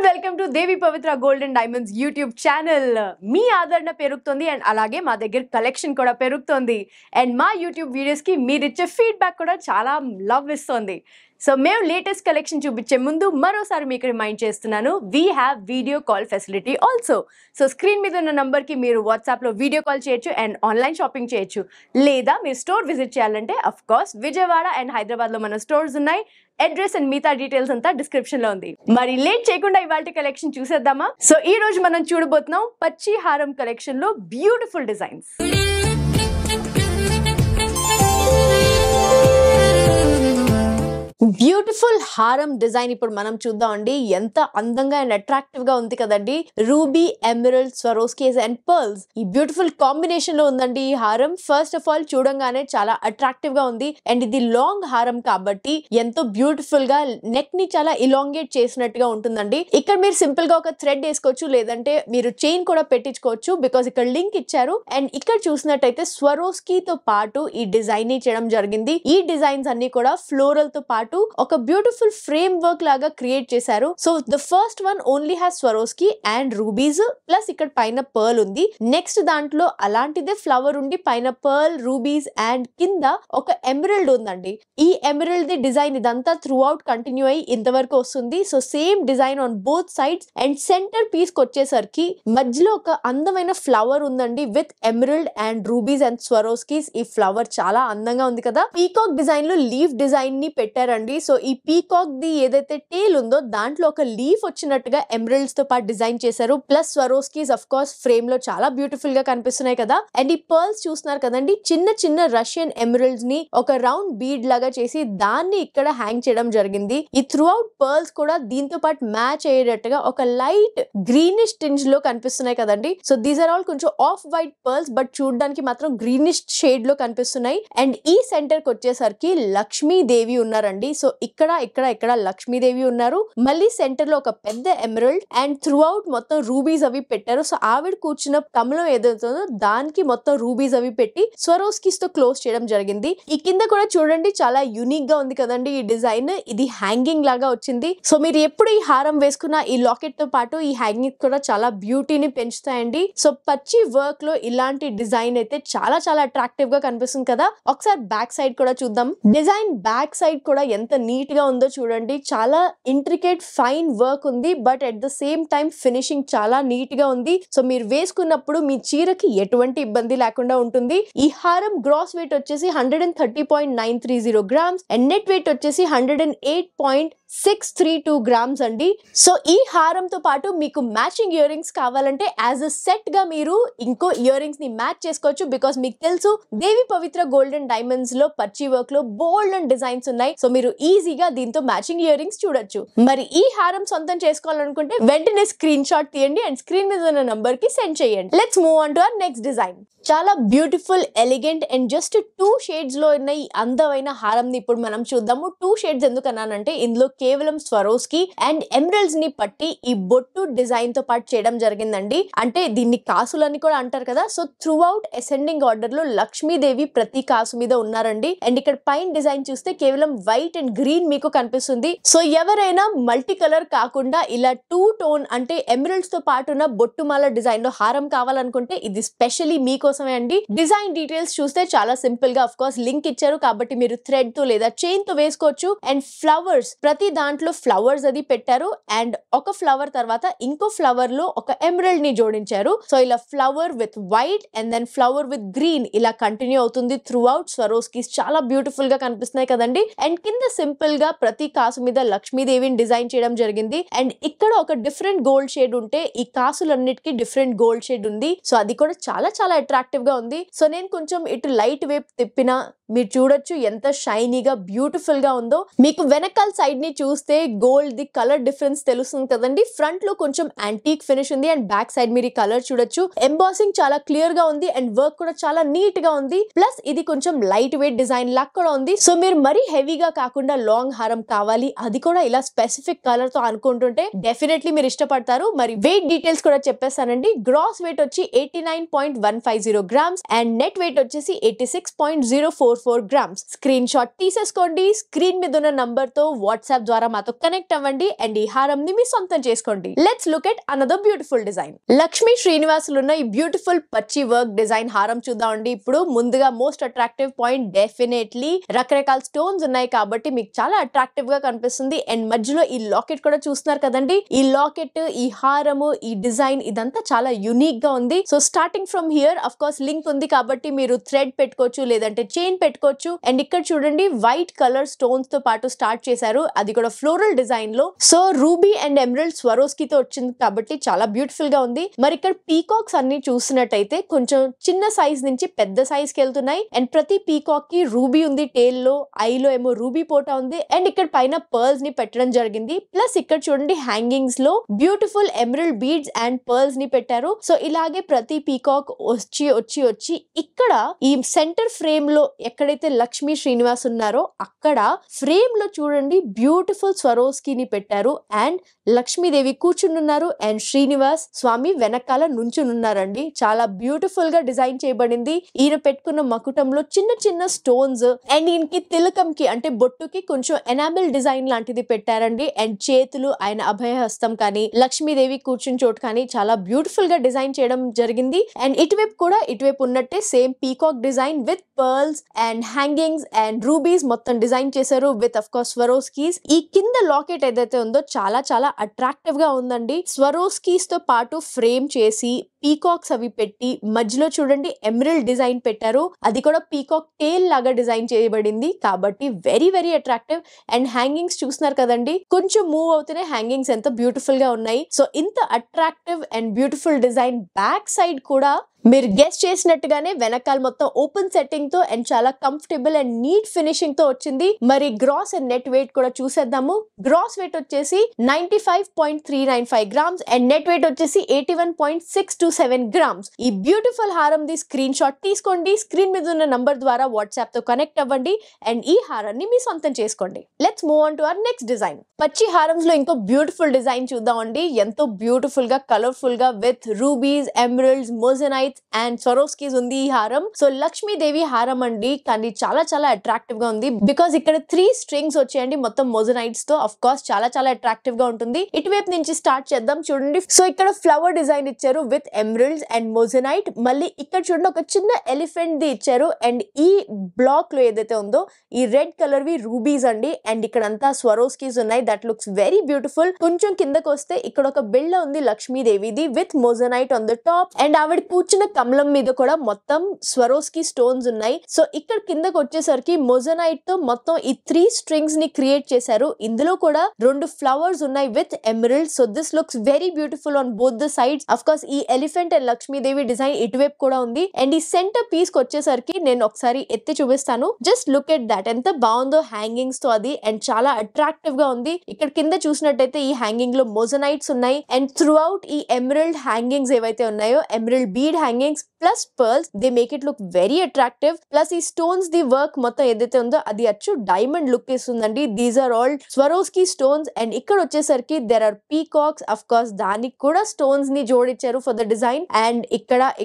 Welcome to Devi Pavitra gold and diamonds YouTube channel. మీ ఆదరణ పెరుగుతుంది అండ్ అలాగే మా దగ్గర కలెక్షన్ కూడా పెరుగుతుంది అండ్ మా యూట్యూబ్ వీడియోస్ కి మీరు ఇచ్చే ఫీడ్బ్యాక్ కూడా చాలా లవ్ ఇస్తుంది. సో మేము లేటెస్ట్ కలెక్షన్ చూపించే ముందు మరోసారి మీకు రిమైండ్ చేస్తున్నాను, we have video call facility also. So screen మీద ఉన్న నంబర్కి మీరు వాట్సాప్లో వీడియో కాల్ చేయొచ్చు అండ్ ఆన్లైన్ షాపింగ్ చేయొచ్చు. లేదా మీరు స్టోర్ విజిట్ చేయాలంటే అఫ్ కోర్స్ విజయవాడ అండ్ హైదరాబాద్లో మన స్టోర్స్ ఉన్నాయి. అడ్రస్ అండ్ మిగతా డీటెయిల్స్ అంతా డిస్క్రిప్షన్ లో ఉంది. మరి లేట్ చేయకుండా ఇవాళ కలెక్షన్ చూసేద్దామా? సో ఈ రోజు మనం చూడబోతున్నాం పచ్చి హారం కలెక్షన్ లో బ్యూటిఫుల్ డిజైన్స్. బ్యూటిఫుల్ హారం డిజైన్ ఇప్పుడు మనం చూద్దాం అండి. ఎంత అందంగా అండ్ అట్రాక్టివ్ గా ఉంది కదండి. Ruby, emerald, Swarovskis and pearls ఈ బ్యూటిఫుల్ కాంబినేషన్ లో ఉందండి ఈ హారం. ఫస్ట్ ఆఫ్ ఆల్ చూడంగానే చాలా అట్రాక్టివ్ గా ఉంది అండ్ ఇది లాంగ్ హారం కాబట్టి ఎంతో బ్యూటిఫుల్ గా నెక్ ని చాలా ఇలాంగేట్ చేసినట్టుగా ఉంటుందండి. ఇక్కడ మీరు సింపుల్ గా ఒక థ్రెడ్ వేసుకోవచ్చు, లేదంటే మీరు చైన్ కూడా పెట్టించుకోవచ్చు బికాస్ ఇక్కడ లింక్ ఇచ్చారు. అండ్ ఇక్కడ చూసినట్టయితే స్వరోస్కీ తో పాటు ఈ డిజైన్ ని చేయడం జరిగింది. ఈ డిజైన్స్ అన్ని కూడా ఫ్లోరల్ తో పాటు ఒక బ్యూటిఫుల్ ఫ్రేమ్ వర్క్ లాగా క్రియేట్ చేశారు. So the first one only has Swarovski and rubies plus ఇక్కడ పైన పర్ల్ ఉంది. నెక్స్ట్ దాంట్లో అలాంటిదే ఫ్లవర్ ఉండి పైన పర్ల్, రూబీస్ అండ్ కింద ఒక ఎమరల్డ్ ఉందండి. ఈ ఎమరల్డ్ ది డిజైన్ ఇదంతా త్రూ అవుట్ కంటిన్యూ అయ్యి ఇంతవరకు వస్తుంది. So same design on both sides and centre piece కి వచ్చేసరికి మధ్యలో ఒక అందమైన ఫ్లవర్ ఉందండి with emerald and rubies and Swarovskis. ఈ ఫ్లవర్ చాలా అందంగా ఉంది కదా. పీకాక్ డిజైన్ లో లీఫ్ డిజైన్ ని పెట్టారండి. సో ఈ పీకాక్ ది ఏదైతే టేల్ ఉందో దాంట్లో ఒక లీఫ్ వచ్చినట్టుగా ఎమరల్డ్స్ తో పాటు డిజైన్ చేశారు. Plus Swarovskis of course frame లో చాలా బ్యూటిఫుల్ గా కనిపిస్తున్నాయి కదా. అండ్ ఈ పర్ల్స్ చూస్తున్నారు కదండి, చిన్న చిన్న రష్యన్ ఎమరల్డ్స్ ని ఒక రౌండ్ బీడ్ లాగా చేసి దాన్ని ఇక్కడ హ్యాంగ్ చేయడం జరిగింది. ఈ త్రూ అవుట్ పర్ల్స్ కూడా దీంతో పాటు మ్యాచ్ అయ్యేటట్టుగా ఒక లైట్ గ్రీనిష్ టింజ్ లో కనిపిస్తున్నాయి కదండి. సో దీస్ ఆర్ ఆల్ కొంచెం ఆఫ్ వైట్ పర్ల్స్ బట్ చూడడానికి మాత్రం గ్రీనిష్ షేడ్ లో కనిపిస్తున్నాయి. అండ్ ఈ సెంటర్ కి వచ్చేసరికి లక్ష్మీదేవి ఉన్నారండి. సో ఇక్కడ ఇక్కడ ఇక్కడ లక్ష్మీదేవి ఉన్నారు. మళ్ళీ సెంటర్ లో ఒక పెద్ద ఎమరల్డ్ అండ్ త్రూ అవుట్ మొత్తం రూబీస్ అవి పెట్టారు. సో ఆవిడ కూర్చున్న కమలం ఏదైతుందో దానికి మొత్తం రూబీస్ అవి పెట్టి స్వరోస్కీస్ తో క్లోజ్ చేయడం జరిగింది. ఈ కింద కూడా చూడండి చాలా యూనిక్ గా ఉంది కదండి ఈ డిజైన్. ఇది హ్యాంగింగ్ లాగా వచ్చింది. సో మీరు ఎప్పుడు ఈ హారం వేసుకున్న ఈ లాకెట్ తో పాటు ఈ హ్యాంగింగ్ కూడా చాలా బ్యూటీని పెంచుతాయండి. సో పచ్చి వర్క్ లో ఇలాంటి డిజైన్ అయితే చాలా చాలా అట్రాక్టివ్ గా కనిపిస్తుంది కదా. ఒకసారి బ్యాక్ సైడ్ కూడా చూద్దాం. డిజైన్ బ్యాక్ సైడ్ కూడా ఎంత నీట్ గా ఉందో చూడండి. చాలా ఇంట్రికేట్ ఫైన్ వర్క్ ఉంది but at the same time finishing చాలా నీట్ గా ఉంది. సో మీరు వేసుకున్నప్పుడు మీ చీరకి ఎటువంటి ఇబ్బంది లేకుండా ఉంటుంది. ఈ హారం గ్రాస్ వెయిట్ వచ్చేసి 130.930 గ్రామ్స్ అండ్ నెట్ వెయిట్ వచ్చేసి 108.632 గ్రామ్స్ అండి. సో ఈ హారంతో పాటు మీకు మ్యాచింగ్ ఇయర్ రింగ్స్ కావాలంటే యాజ్ అ సెట్ గా మీరు ఇంకో ఇయర్ రింగ్స్ ని మ్యాచ్ చేసుకోవచ్చు. బికాస్ మీకు తెలుసు దేవి పవిత్ర గోల్డ్ అండ్ డైమండ్స్ లో పచ్చి వర్క్ లో బోల్డ్ అండ్ డిజైన్స్ ఉన్నాయి. సో మీరు ఈజీగా దీంతో మ్యాచింగ్ ఇయర్ రింగ్స్ చూడొచ్చు. మరి ఈ హారం సొంతం చేసుకోవాలనుకుంటే వెంటనే స్క్రీన్ షాట్ తీయండి అండ్ స్క్రీన్ మీద ఉన్న నంబర్ కి సెండ్ చేయండి. Let's move on to our next design. చాలా beautiful, elegant and just 2 shades లో ఉన్న ఈ అందమైన హారం ని ఇప్పుడు మనం చూద్దాము. 2 షేడ్స్ ఎందుకు అన్నానంటే ఇందులో కేవలం స్వరోస్కీ అండ్ ఎమరల్డ్స్ ని పట్టి ఈ బొట్టు డిజైన్ తో పాటు చేయడం జరిగిందండి. అంటే దీన్ని కాసులని కూడా అంటారు కదా. So through out ascending order లో లక్ష్మీదేవి ప్రతి కాసు మీద ఉన్నారండి. అండ్ ఇక్కడ పైన డిజైన్ చూస్తే కేవలం వైట్ అండ్ గ్రీన్ మీకు కనిపిస్తుంది. సో ఎవరైనా మల్టీ కలర్ కాకుండా ఇలా 2 టోన్ అంటే ఎమరల్డ్స్ తో పాటు ఉన్న బొట్టుమాల డిజైన్ లో హారం కావాలనుకుంటే ఇది స్పెషల్లీ మీకోసమే అండి. డిజైన్ డీటెయిల్స్ చూస్తే చాలా సింపుల్ గా ఆఫ్ కోర్స్ లింక్ ఇచ్చారు కాబట్టి మీరు థ్రెడ్ తో లేదా చైన్ తో వేసుకోవచ్చు. అండ్ ఫ్లవర్స్ ప్రతి దాంట్లో ఫ్లవర్స్ అది పెట్టారు అండ్ ఒక ఫ్లవర్ తర్వాత ఇంకో ఫ్లవర్ లో ఒక ఎమరల్డ్ ని జోడించారు. సో ఇలా flower with white and then flower with green ఇలా కంటిన్యూ అవుతుంది త్రూ అవుట్. స్వరోస్కీస్ చాలా బ్యూటిఫుల్ గా కనిపిస్తున్నాయి కదండి. అండ్ కింద సింపుల్ గా ప్రతి కాసు మీద లక్ష్మీదేవిని డిజైన్ చేయడం జరిగింది. అండ్ ఇక్కడ ఒక డిఫరెంట్ గోల్డ్ షేడ్ ఉంటే ఈ కాసులన్నిటికీ డిఫరెంట్ గోల్డ్ షేడ్ ఉంది. సో అది కూడా చాలా చాలా అట్రాక్టివ్ గా ఉంది. సో నేను కొంచెం ఇటు లైట్ వైపు తిప్పిన మీరు చూడొచ్చు ఎంత షైనీగా బ్యూటిఫుల్ గా ఉందో. మీకు వెనకాల సైడ్ ని చూస్తే గోల్డ్ ది కలర్ డిఫరెన్స్ తెలుస్తుంది కదండి. ఫ్రంట్ లో కొంచెం యాంటీక్ ఫినిష్ ఉంది అండ్ బ్యాక్ సైడ్ మీరు ఈ కలర్ చూడొచ్చు. ఎంబాసింగ్ చాలా క్లియర్ గా ఉంది అండ్ వర్క్ కూడా చాలా నీట్ గా ఉంది. ప్లస్ ఇది కొంచెం లైట్ వెయిట్ డిజైన్ లాగా కూడా ఉంది. సో మీరు మరీ హెవీగా కాకుండా లాంగ్ హారం కావాలి, అది కూడా ఇలా స్పెసిఫిక్ కలర్ తో అనుకుంటుంటే డెఫినెట్లీ మీరు ఇష్టపడతారు. మరి వెయిట్ డీటెయిల్స్ కూడా చెప్పేస్తానండి. గ్రాస్ వెయిట్ వచ్చి 89.150 grams and net weight వచ్చేసి 86.044 grams. స్క్రీన్ షాట్ తీసేసుకోండి, స్క్రీన్ మీద ఉన్న నంబర్ తో వాట్సాప్ ద్వారా మాతో కనెక్ట్ అవ్వండి అండ్ ఈ హారం ని మీ సొంతం చేసుకోండి. Let's look at another beautiful design. Lakshmi Srinivasulu ఉన్న ఈ బ్యూటిఫుల్ పచ్చి వర్క్ డిజైన్ హారం చూద్దామండి. ఇప్పుడు ముందుగా మోస్ట్ అట్రాక్టివ్ పాయింట్ డెఫినెట్లీ రకరకాల స్టోన్స్ ఉన్నాయి కాబట్టి మీకు చాలా అట్రాక్టివ్ గా కనిపిస్తుంది. అండ్ మధ్యలో ఈ లాకెట్ కూడా చూస్తున్నారు కదండి. ఈ లాకెట్, ఈ హారము, ఈ డిజైన్ ఇదంతా చాలా యూనిక్ గా ఉంది. So starting from here of course link ఉంది కాబట్టి మీరు థ్రెడ్ పెట్టుకోవచ్చు లేదంటే చైన్ పెట్టుకోవచ్చు. అండ్ ఇక్కడ చూడండి వైట్ కలర్ స్టోన్స్ తో పాటు స్టార్ట్ చేశారు, అది కూడా ఫ్లోరల్ డిజైన్ లో. So ruby and emerald Swarovski తో వచ్చింది కాబట్టి చాలా బ్యూటిఫుల్ గా ఉంది. మరి ఇక్కడ పీకాక్స్ అన్ని చూసినట్టయితే కొంచెం చిన్న సైజ్ నుంచి పెద్ద సైజ్ కి వెళ్తున్నాయి. అండ్ ప్రతి పీకాక్ కి రూబీ ఉంది టేల్ లో, ఐ లో ఏమో రూబీ పోటా ఉంది. అండ్ ఇక్కడ పైన పర్ల్స్ ని పెట్టడం జరిగింది. ప్లస్ ఇక్కడ చూడండి హ్యాంగింగ్స్ లో beautiful emerald beads and pearls ని పెట్టారు. సో ఇలాగే ప్రతి పీకాక్ వచ్చి వచ్చి వచ్చి ఇక్కడ ఈ సెంటర్ ఫ్రేమ్ లో ఎక్కడైతే లక్ష్మీ శ్రీనివాస్ ఉన్నారో అక్కడ ఫ్రేమ్ లో చూడండి బ్యూటిఫుల్ స్వరోస్కీని పెట్టారు అండ్ లక్ష్మీదేవి కూర్చున్నారు అండ్ శ్రీనివాస్ స్వామి వెనకాల నుంచున్నారండి. చాలా బ్యూటిఫుల్ గా డిజైన్ చేయబడింది. ఈయన పెట్టుకున్న మకుటంలో చిన్న చిన్న స్టోన్స్ అండ్ ఈయనకి తిలకంకి అంటే బొట్టుకి కొంచెం ఎనామిల్ డిజైన్ లాంటిది పెట్టారండి. అండ్ చేతులు ఆయన అభయహస్తం కానీ లక్ష్మీదేవి కూర్చుని చోటు కానీ చాలా బ్యూటిఫుల్ గా డిజైన్ చేయడం జరిగింది. అండ్ ఇటువైపు కూడా ఇటువైపు ఉన్నట్టే same peacock design with pearls and hangings and rubies మొత్తం డిజైన్ చేశారు విత్ అఫ్ కోర్స్ స్వరోస్కీస్. ఈ కింద లాకెట్ ఏదైతే ఉందో చాలా చాలా అట్రాక్టివ్ గా ఉందండి. స్వరోస్కీస్ తో పాటు ఫ్రేమ్ చేసి పీకాక్స్ అవి పెట్టి మధ్యలో చూడండి ఎమరల్డ్ డిజైన్ పెట్టారు, అది కూడా పీకాక్ టేల్ లాగా డిజైన్ చేయబడింది కాబట్టి very very attractive. And hangings చూస్తున్నారు కదండి, కొంచెం మూవ్ అవుతూనే హ్యాంగింగ్స్ ఎంత బ్యూటిఫుల్ గా ఉన్నాయి. సో ఇంత attractive and beautiful design back side కూడా మీరు గెస్ చేసినట్టుగానే వెనకాల మొత్తం ఓపెన్ సెట్టింగ్ తో అండ్ చాలా కంఫర్టబుల్ అండ్ నీట్ ఫినిషింగ్ తో వచ్చింది. మరి గ్రాస్ అండ్ నెట్ వెయిట్ కూడా చూసేద్దాము. గ్రాస్ వెయిట్ వచ్చేసి 95.395 గ్రామ్స్ అండ్ నెట్ వెయిట్ వచ్చేసి 81.627 గ్రామ్స్. ఈ బ్యూటిఫుల్ హారం ది స్క్రీన్ షాట్ తీసుకోండి, స్క్రీన్ మీద ఉన్న నంబర్ ద్వారా వాట్సాప్ తో కనెక్ట్ అవ్వండి అండ్ ఈ హారాన్ని మీ సొంతం చేసుకోండి. Let's move on to our next design. పచ్చి హారమ్స్ లో ఇంకో బ్యూటిఫుల్ డిజైన్ చూద్దామండి. ఎంతో బ్యూటిఫుల్ గా కలర్ఫుల్ గా with rubies, emeralds, మోజనైట్స్ and Swarovskis ఉంది ఈ హారం. సో లక్ష్మీదేవి హారం అండి, కానీ చాలా చాలా అట్రాక్టివ్ గా ఉంది బికాస్ ఇక్కడ 3 స్ట్రింగ్స్ వచ్చాయండి మొత్తం మోజనైట్స్ తో. ఆఫ్ కోర్స్ చాలా చాలా అట్రాక్టివ్ గా ఉంటుంది. ఇటువైపు నుంచి స్టార్ట్ చేద్దాం. చూడండి, సో ఇక్కడ ఫ్లవర్ డిజైన్ ఇచ్చారు విత్ ఎమరల్డ్స్ అండ్ మోజనైట్. మళ్ళీ ఇక్కడ చూడండి ఒక చిన్న ఎలిఫెంట్ ది ఇచ్చారు అండ్ ఈ బ్లాక్ లో ఏదైతే ఉందో ఈ రెడ్ కలర్ వి రూబీస్ అండి. అండ్ ఇక్కడ అంతా స్వరోస్కీస్ ఉన్నాయి, దట్ లుక్స్ వెరీ బ్యూటిఫుల్. కొంచెం కిందకు వస్తే ఇక్కడ ఒక బిళ్ళ ఉంది లక్ష్మీదేవిది with moissanite on the top and ఆవిడ కూర్చున్న కమలం మీద కూడా మొత్తం స్వరోస్కీ స్టోన్స్ ఉన్నాయి. సో ఇక్కడ కిందకు వచ్చేసరికి మొజనైట్ తో మొత్తం ఈ 3 స్ట్రింగ్స్ ని క్రియేట్ చేశారు. ఇందులో కూడా 2 ఫ్లవర్స్ ఉన్నాయి with emerald. So this looks very beautiful on both the sides. Of course ఈ ఎలిఫెంట్ అండ్ లక్ష్మీదేవి డిజైన్ ఇటువైపు కూడా ఉంది. అండ్ ఈ సెంటర్ పీస్ కి వచ్చేసరికి నేను ఒకసారి ఎత్తి చూపిస్తాను. జస్ట్ లుక్ ఎట్ దాట్, ఎంత బాగుందో హ్యాంగింగ్స్ తో అది అండ్ చాలా అట్రాక్టివ్ గా ఉంది. ఇక్కడ కింద చూసినట్టయితే ఈ హ్యాంగింగ్ లో మొజనైట్స్ ఉన్నాయి అండ్ త్రూ అవుట్ ఈ ఎమరల్డ్ హ్యాంగింగ్స్ ఏవైతే ఉన్నాయో emerald bead hangings plus pearls they make it look very attractive. Plus ఈ స్టోన్స్ ది వర్క్ మొత్తం ఏదైతే ఉందో అది అచ్చు డైమండ్ లుక్ ఇస్తుందండి. These are all Swarovski stones. And ఇక్కడ వచ్చేసరికి there are peacocks, of course దానికి కూడా స్టోన్స్ ని జోడించారు ఫర్ ద డిజైన్. అండ్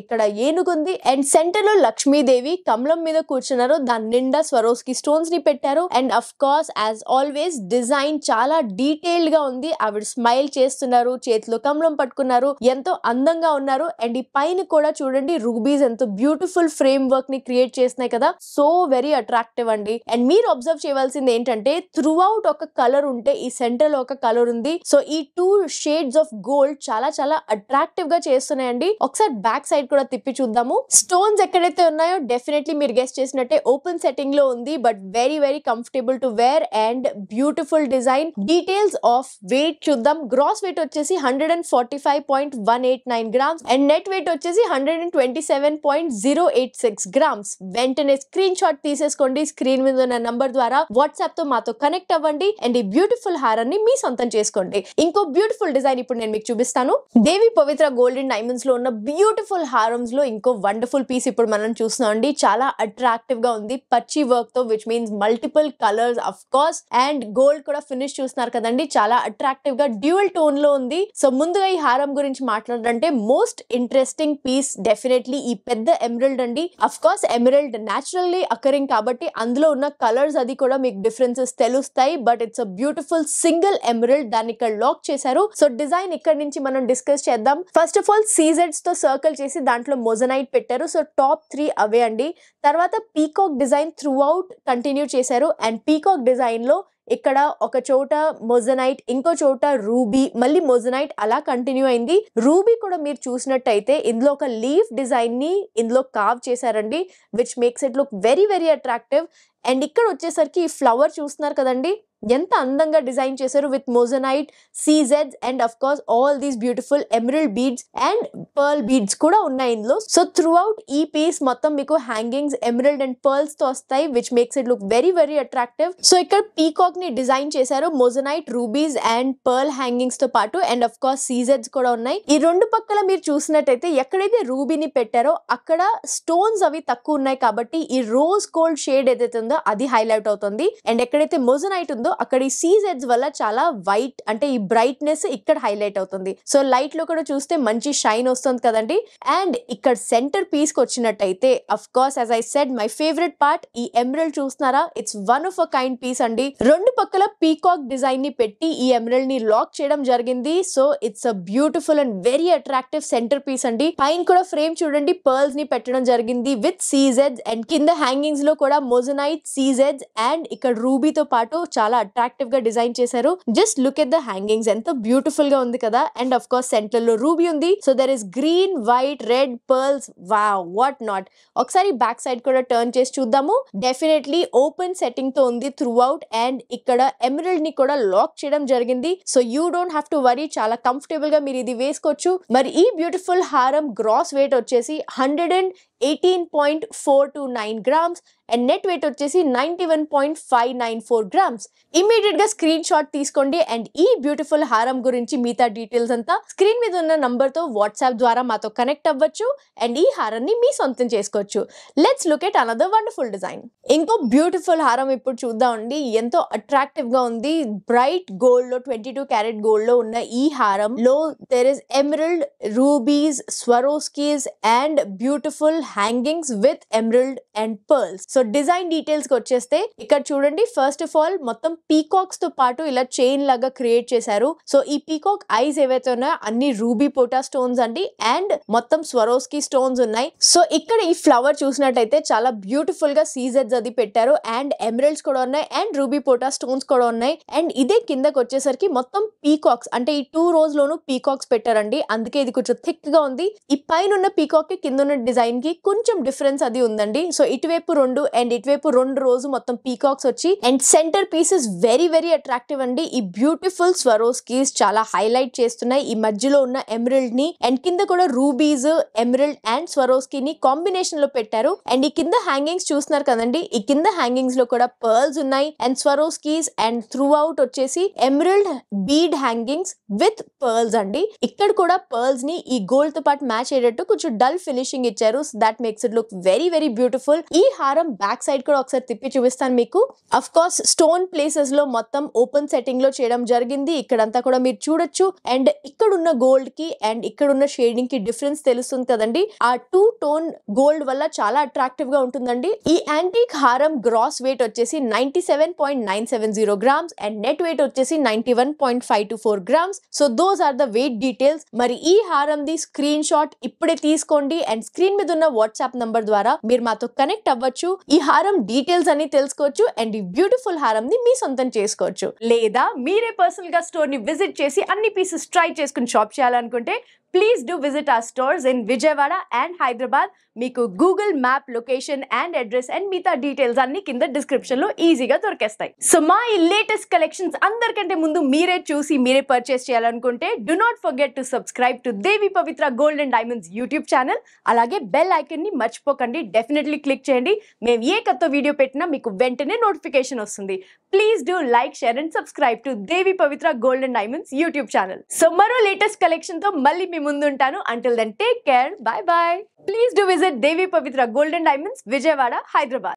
ఇక్కడ ఏనుగుంది అండ్ సెంటర్ లో లక్ష్మీదేవి కమలం మీద కూర్చున్నారు, దాని నిండా స్వరోస్కీ స్టోన్స్ ని పెట్టారు. And of course as always design చాలా డీటెయిల్డ్ గా ఉంది. ఆవిడ స్మైల్ చేస్తున్నారు, చేతిలో కమలం పట్టుకున్నారు, ఎంతో అందంగా ఉన్నారు. అండ్ ఈ పైన కూడా చూడండి రూబీస్ ఎంతో బ్యూటిఫుల్ ఫ్రేమ్ వర్క్ ని క్రియేట్ చేస్తున్నాయి కదా, సో వెరీ అట్రాక్టివ్ అండి. అండ్ మీరు అబ్జర్వ్ చేయవలసింది ఏంటంటే త్రూ అవుట్ ఒక కలర్ ఉంటే ఈ సెంటర్ లో ఒక కలర్ ఉంది. సో ఈ 2 షేడ్స్ ఆఫ్ గోల్డ్ చాలా చాలా అట్రాక్టివ్ గా చేస్తున్నాయండి. ఒకసారి బ్యాక్ సైడ్ కూడా తిప్పి చూద్దాము. స్టోన్స్ ఎక్కడైతే ఉన్నాయో డెఫినెట్లీ మీరు గెస్ చేసినట్టే ఓపెన్ సెట్టింగ్ లో ఉంది, but very very comfortable to wear and beautiful design. Details of weight చూద్దాం. గ్రాస్ వెయిట్ వచ్చేసి 145.189 గ్రామ్స్ అండ్ నెట్ వెయిట్ వచ్చేసి 127.086 గ్రామ్స్. వెంటనే స్క్రీన్ షాట్ తీసేసుకోండి, స్క్రీన్ మీద ఉన్న నంబర్ ద్వారా వాట్సాప్ తో మాతో కనెక్ట్ అవ్వండి అండ్ ఈ బ్యూటిఫుల్ హారాన్ని మీ సొంతం చేసుకోండి. ఇంకో బ్యూటిఫుల్ డిజైన్ ఇప్పుడు నేను మీకు చూపిస్తాను. దేవి పవిత్ర గోల్డ్ అండ్ డైమండ్స్ లో ఉన్న బ్యూటిఫుల్ హారమ్స్ లో ఇంకో వండర్ఫుల్ పీస్ ఇప్పుడు మనం చూస్తున్నాం అండి. చాలా అట్రాక్టివ్ గా ఉంది పచ్చి వర్క్ తో, which means multiple colours of course and gold కూడా ఫినిష్ చూస్తున్నారు కదండి. చాలా అట్రాక్టివ్ గా డ్యూయల్ టోన్ లో ఉంది. సో ముందుగా ఈ హారం గురించి మాట్లాడాలంటే మోస్ట్ ఇంట్రెస్టింగ్ పీస్ డెఫినెట్లీ ఈ పెద్ద ఎమరల్డ్ అండి. Of course emerald naturally occurring కాబట్టి అందులో ఉన్న కలర్స్ అది కూడా మీకు డిఫరెన్సెస్ తెలుస్తాయి. But it's a beautiful single emerald, దాన్ని ఇక్కడ లాక్ చేశారు. సో డిజైన్ ఇక్కడ నుంచి మనం డిస్కస్ చేద్దాం. ఫస్ట్ ఆఫ్ ఆల్ సీజెడ్స్ తో సర్కిల్ చేసి దాంట్లో మొజనైట్ పెట్టారు. సో టాప్ 3 అవే అండి. తర్వాత peacock design through out continue చేశారు. అండ్ పీకాక్ డిజైన్ లో ఇక్కడ ఒక చోట మొజనైట్, ఇంకో చోట రూబీ, మళ్ళీ మొజనైట్ అలా కంటిన్యూ అయింది. రూబీ కూడా మీరు చూసినట్టయితే ఇందులో ఒక లీఫ్ డిజైన్ ని ఇందులో కార్వ్ చేశారండి, which makes it look very very attractive. And ఇక్కడ వచ్చేసరికి ఈ ఫ్లవర్ చూస్తున్నారు కదండి, ఎంత అందంగా డిజైన్ చేశారు విత్ మొజనైట్, సీజెడ్స్ and of course all these beautiful emerald beads and pearl beads కూడా ఉన్నాయి ఇందులో. సో త్రూ అవుట్ ఈ పీస్ మొత్తం మీకు హ్యాంగింగ్స్ ఎమరల్డ్ అండ్ పర్ల్స్ తో వస్తాయి, which makes it look very very attractive. So ఇక్కడ పీకాక్ ని డిజైన్ చేశారు moissanite, rubies and pearl hangings తో పాటు, అండ్ అఫ్ కోర్స్ సీజెడ్స్ కూడా ఉన్నాయి. ఈ రెండు పక్కల మీరు చూసినట్టయితే ఎక్కడైతే రూబీని పెట్టారో అక్కడ స్టోన్స్ అవి తక్కువ ఉన్నాయి కాబట్టి ఈ రోజ్ గోల్డ్ షేడ్ ఏదైతే ఉందో అది హైలైట్ అవుతుంది. అండ్ ఎక్కడైతే మొజనైట్ ఉందో అక్కడ ఈ సీజెడ్స్ వల్ల చాలా వైట్ అంటే ఈ బ్రైట్నెస్ ఇక్కడ హైలైట్ అవుతుంది. సో లైట్ లో కూడా చూస్తే మంచి షైన్ వస్తుంది కదండి. అండ్ ఇక్కడ సెంటర్ పీస్ కి వచ్చినట్టయితే of course as I said my favourite part, ఈ ఎమరల్డ్ చూస్తున్నారా, it's one of a kind piece అండి. రెండు పక్కల పీకాక్ డిజైన్ ని పెట్టి ఈ ఎమరల్డ్ ని లాక్ చేయడం జరిగింది. So it's a beautiful and very attractive centre piece అండి. పైన కూడా ఫ్రేమ్ చూడండి పర్ల్స్ ని పెట్టడం జరిగింది విత్ సీజెడ్స్, అండ్ కింద హ్యాంగింగ్స్ లో కూడా మొజనైట్, సీజెడ్స్ అండ్ ఇక్కడ రూబీతో పాటు చాలా అట్రాక్టివ్ గా డిజైన్ చేశారు. Just look at the hangings, ఎంత బ్యూటిఫుల్ గా ఉంది కదా. అండ్ అఫ్ కోర్స్ సెంటర్ లో రూబీ ఉంది. So there is green, white, red, pearls, wow what not. ఒకసారి బ్యాక్ సైడ్ కూడా టర్న్ చేసి చూద్దాము. డెఫినెట్లీ ఓపెన్ సెట్టింగ్ తో ఉంది త్రూ అవుట్, అండ్ ఇక్కడ ఎమరల్డ్ ని కూడా లాక్ చేయడం జరిగింది. So you don't have to worry, చాలా కంఫర్టబుల్ గా మీరు ఇది వేసుకోవచ్చు. మరి ఈ బ్యూటిఫుల్ హారం గ్రాస్ వెయిట్ వచ్చేసి 118.429 గ్రామ్స్ అండ్ నెట్ వెయిట్ వచ్చేసి 91.594 గ్రామ్స్. ఇమీడియట్ గా స్క్రీన్ షాట్ తీసుకోండి అండ్ ఈ బ్యూటిఫుల్ హారం గురించి మిగతా డీటెయిల్స్ అంతా స్క్రీన్ మీద ఉన్న నంబర్ తో వాట్సాప్ ద్వారా మాతో కనెక్ట్ అవ్వచ్చు అండ్ ఈ హారాన్ని మీ సొంతం చేసుకోవచ్చు. Let's look at another wonderful design. ఇంకో బ్యూటిఫుల్ హారం ఇప్పుడు చూద్దామండి. ఎంతో అట్రాక్టివ్ గా ఉంది. బ్రైట్ గోల్డ్ లో 22 క్యారెట్ గోల్డ్ లో ఉన్న ఈ హారం లో there is emerald, rubies, Swarovskis and beautiful hangings with emerald and pearls. So design details కి వచ్చేస్తే ఇక్కడ చూడండి, ఫస్ట్ ఆఫ్ ఆల్ మొత్తం పీకాక్స్ తో పాటు ఇలా చైన్ లాగా క్రియేట్ చేశారు. సో ఈ పీకాక్ ఐస్ ఏవైతే ఉన్నాయో అన్ని రూబీ పోటా స్టోన్స్ అండి అండ్ మొత్తం స్వరోస్కీ స్టోన్స్ ఉన్నాయి. సో ఇక్కడ ఈ ఫ్లవర్ చూసినట్టయితే చాలా బ్యూటిఫుల్ గా సీజెడ్స్ అది పెట్టారు అండ్ ఎమరల్డ్స్ కూడా ఉన్నాయి అండ్ రూబీ పోటా స్టోన్స్ కూడా ఉన్నాయి. అండ్ ఇదే కిందకి వచ్చేసరికి మొత్తం పీకాక్స్ అంటే ఈ 2 rows లోను పీకాక్స్ పెట్టారండి, అందుకే ఇది కొంచెం థిక్ గా ఉంది. ఈ పైన ఉన్న పీకాక్ కి కింద ఉన్న డిజైన్ కి కొంచెం డిఫరెన్స్ అది ఉందండి. సో ఇటువైపు 2 అండ్ ఇటువైపు 2 rows మొత్తం పీకాక్స్ వచ్చి and centre piece is very very attractive అండి. ఈ బ్యూటిఫుల్ స్వరోస్కీస్ చాలా హైలైట్ చేస్తున్నాయి ఈ మధ్యలో ఉన్న ఎమరల్డ్ ని. అండ్ కింద కూడా రూబీస్, ఎమరల్డ్ అండ్ స్వరోస్కీ ని కాంబినేషన్ లో పెట్టారు. అండ్ ఈ కింద హ్యాంగింగ్స్ చూస్తున్నారు కదండి, ఈ కింద హ్యాంగింగ్స్ లో కూడా పర్ల్స్ ఉన్నాయి and Swarovskis and throughout వచ్చేసి emerald bead hangings with pearls అండి. ఇక్కడ కూడా పర్ల్స్ ని ఈ గోల్డ్ తో పాటు మ్యాచ్ అయ్యేటట్టు కొంచెం డల్ ఫినిషింగ్ ఇచ్చారు. So that makes it look very very beautiful. ఈ హారం బ్యాక్ సైడ్ కూడా ఒకసారి తిప్పి చూపిస్తాను మీకు. అఫ్ కోర్స్ స్టోన్ ప్లేసెస్ లో మొత్తం ఓపెన్ సెట్టింగ్ లో చేయడం జరిగింది. ఇక్కడంతా కూడా మీరు చూడొచ్చు. అండ్ ఇక్కడ ఉన్న గోల్డ్ కి అండ్ ఇక్కడ ఉన్న షేడింగ్ కి డిఫరెన్స్ తెలుస్తుంది కదండి. ఆ 2 టోన్ గోల్డ్ వల్ల చాలా అట్రాక్టివ్ గా ఉంటుందండి. ఈ యాంటిక్ హారం గ్రాస్ వెయిట్ వచ్చేసి 97.970 గ్రామ్స్ అండ్ నెట్ వెయిట్ వచ్చేసి 91.524 grams. So those are the weight details. మరి ఈ హారం ది స్క్రీన్ షాట్ ఇప్పుడే తీసుకోండి అండ్ స్క్రీన్ మీద ఉన్న వాట్సాప్ నంబర్ ద్వారా మీరు మాతో కనెక్ట్ అవ్వచ్చు. ఈ హారం డీటెయిల్స్ అని తెలుసుకోవచ్చు అండ్ ఈ బ్యూటిఫుల్ హారం ని మీ సొంతం చేసుకోవచ్చు. లేదా మీరే పర్సనల్ గా స్టోర్ ని విజిట్ చేసి అన్ని పీసెస్ ట్రై చేసుకుని షాప్ చేయాలనుకుంటే please do visit our stores in Vijayawada and Hyderabad. మీకు Google map location and address and మిగతా డీటెయిల్స్ అన్ని కింద డిస్క్రిప్షన్ లో ఈజీగా దొరికేస్తాయి. సో మా ఈ లేటెస్ట్ కలెక్షన్స్ అందరికంటే ముందు మీరే చూసి మీరే పర్చేస్ చేయాలనుకుంటే do not forget to subscribe to Devi Pavitra gold and diamonds YouTube channel. అలాగే బెల్ ఐకన్ ని మర్చిపోకండి, డెఫినెట్లీ క్లిక్ చేయండి. మేము ఏ కొత్త వీడియో పెట్టినా మీకు వెంటనే నోటిఫికేషన్ వస్తుంది. Please do like, share and subscribe to Devi Pavitra gold and diamonds YouTube channel. So మరో లేటెస్ట్ కలెక్షన్ తో మళ్ళీ మీ ముందు ఉంటాను. Until then, take care. Bye bye. Please do visit Devi Pavitra Gold and Diamonds, Vijayawada, Hyderabad.